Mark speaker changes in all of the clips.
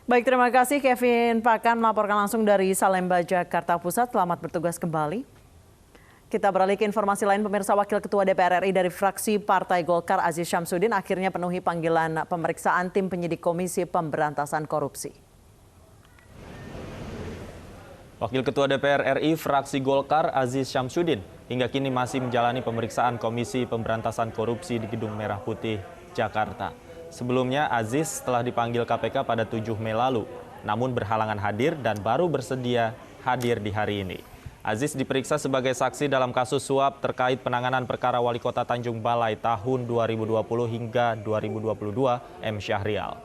Speaker 1: Baik, terima kasih Kevin Pakan melaporkan langsung dari Salemba, Jakarta Pusat. Selamat bertugas kembali. Kita beralih ke informasi lain, pemirsa. Wakil Ketua DPR RI dari fraksi Partai Golkar Aziz Syamsuddin akhirnya penuhi panggilan pemeriksaan tim penyidik Komisi Pemberantasan Korupsi.
Speaker 2: Wakil Ketua DPR RI fraksi Golkar Aziz Syamsuddin hingga kini masih menjalani pemeriksaan Komisi Pemberantasan Korupsi di Gedung Merah Putih, Jakarta. Sebelumnya Aziz telah dipanggil KPK pada 7 Mei lalu, namun berhalangan hadir dan baru bersedia hadir di hari ini. Aziz diperiksa sebagai saksi dalam kasus suap terkait penanganan perkara Wali Kota Tanjung Balai tahun 2020 hingga 2022 M. Syahrial.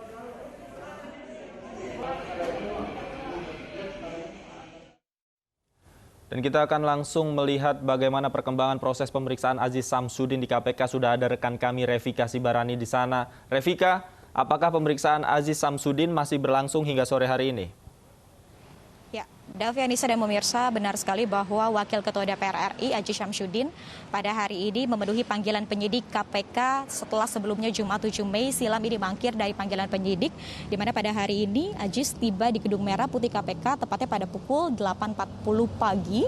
Speaker 2: Dan kita akan langsung melihat bagaimana perkembangan proses pemeriksaan Aziz Syamsuddin di KPK. Sudah ada rekan kami Revika Sibarani di sana. Revika, apakah pemeriksaan Aziz Syamsuddin masih berlangsung hingga sore hari ini?
Speaker 3: Ya, Davi, Anissa dan pemirsa, benar sekali bahwa Wakil Ketua DPR RI Aziz Syamsuddin pada hari ini memenuhi panggilan penyidik KPK setelah sebelumnya Jumat 7 Mei silam ini mangkir dari panggilan penyidik, di mana pada hari ini Aziz tiba di Gedung Merah Putih KPK tepatnya pada pukul 8.40 pagi.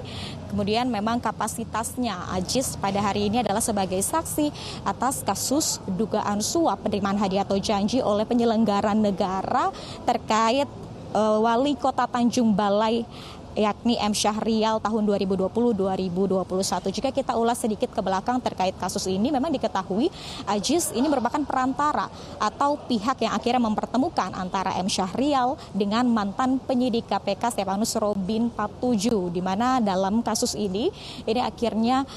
Speaker 3: Kemudian memang kapasitasnya Aziz pada hari ini adalah sebagai saksi atas kasus dugaan suap penerimaan hadiah atau janji oleh penyelenggara negara terkait Wali Kota Tanjung Balai yakni M. Syahrial tahun 2020-2021. Jika kita ulas sedikit ke belakang terkait kasus ini, memang diketahui Aziz ini merupakan perantara atau pihak yang akhirnya mempertemukan antara M. Syahrial dengan mantan penyidik KPK Stefanus Robin Patuju, di mana dalam kasus ini akhirnya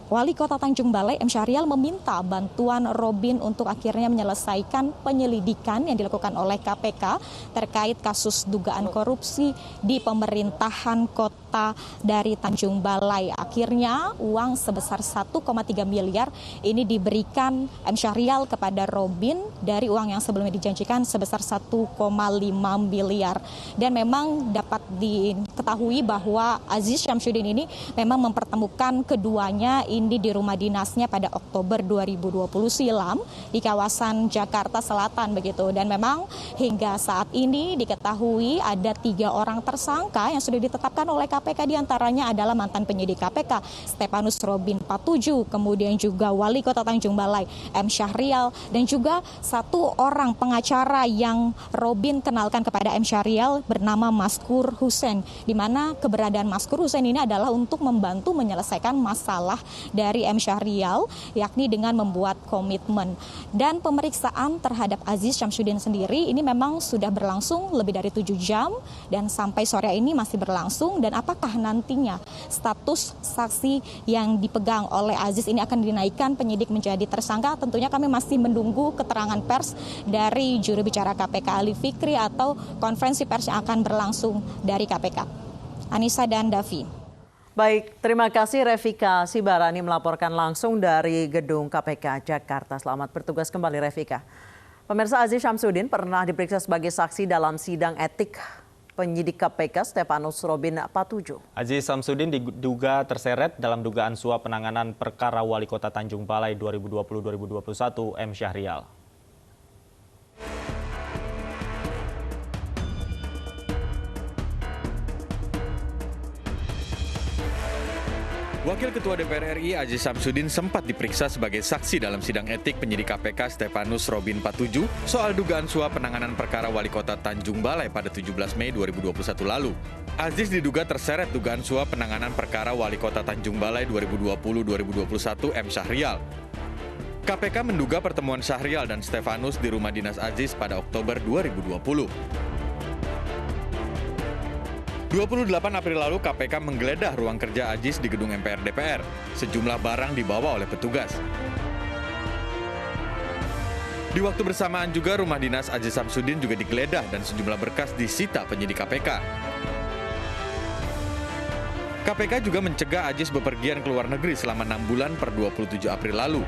Speaker 3: Wali Kota Tanjung Balai M. Syahrial meminta bantuan Robin untuk akhirnya menyelesaikan penyelidikan yang dilakukan oleh KPK terkait kasus dugaan korupsi di pemerintahan kota dari Tanjung Balai. Akhirnya uang sebesar 1,3 miliar ini diberikan M. Syahrial kepada Robin dari uang yang sebelumnya dijanjikan sebesar 1,5 miliar. Dan memang dapat diketahui bahwa Aziz Syamsuddin ini memang mempertemukan keduanya ini di rumah dinasnya pada Oktober 2020 silam di kawasan Jakarta Selatan begitu. Dan memang hingga saat ini diketahui ada 3 orang tersangka yang sudah ditetapkan oleh KPK, diantaranya adalah mantan penyidik KPK Stefanus Robin Patuju, kemudian juga Wali Kota Tanjung Balai M. Syahrial, dan juga 1 orang pengacara yang Robin kenalkan kepada M. Syahrial bernama Maskur Hussein, di mana keberadaan Maskur Hussein ini adalah untuk membantu menyelesaikan masalah dari M. Syahrial, yakni dengan membuat komitmen. Dan pemeriksaan terhadap Aziz Syamsuddin sendiri ini memang sudah berlangsung lebih dari 7 jam dan sampai sore ini masih berlangsung. Dan apakah nantinya status saksi yang dipegang oleh Aziz ini akan dinaikkan penyidik menjadi tersangka? Tentunya kami masih menunggu keterangan pers dari juru bicara KPK Ali Fikri atau konferensi pers yang akan berlangsung dari KPK. Anissa dan Davi.
Speaker 1: Baik, terima kasih Revika Sibarani melaporkan langsung dari Gedung KPK Jakarta. Selamat bertugas kembali Revika. Pemirsa, Aziz Syamsuddin pernah diperiksa sebagai saksi dalam sidang etik penyidik KPK Stefanus Robin Patuju.
Speaker 2: Aziz Syamsuddin diduga terseret dalam dugaan suap penanganan perkara Wali Kota Tanjung Balai 2020-2021 M. Syahrial.
Speaker 4: Wakil Ketua DPR RI Aziz Syamsuddin sempat diperiksa sebagai saksi dalam sidang etik penyidik KPK Stefanus Robin Patuju soal dugaan suap penanganan perkara Wali Kota Tanjung Balai pada 17 Mei 2021 lalu. Aziz diduga terseret dugaan suap penanganan perkara Wali Kota Tanjung Balai 2020-2021 M. Syahrial. KPK menduga pertemuan Syahrial dan Stefanus di rumah dinas Aziz pada Oktober 2020. 28 April lalu KPK menggeledah ruang kerja Aziz di gedung MPR DPR. Sejumlah barang dibawa oleh petugas. Di waktu bersamaan juga rumah dinas Aziz Syamsuddin juga digeledah dan sejumlah berkas disita penyidik KPK. KPK juga mencegah Aziz bepergian ke luar negeri selama 6 bulan per 27 April lalu.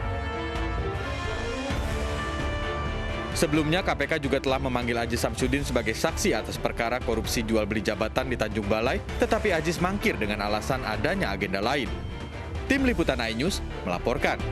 Speaker 4: Sebelumnya KPK juga telah memanggil Aziz Syamsuddin sebagai saksi atas perkara korupsi jual beli jabatan di Tanjung Balai, tetapi Aziz mangkir dengan alasan adanya agenda lain. Tim Liputan iNews melaporkan.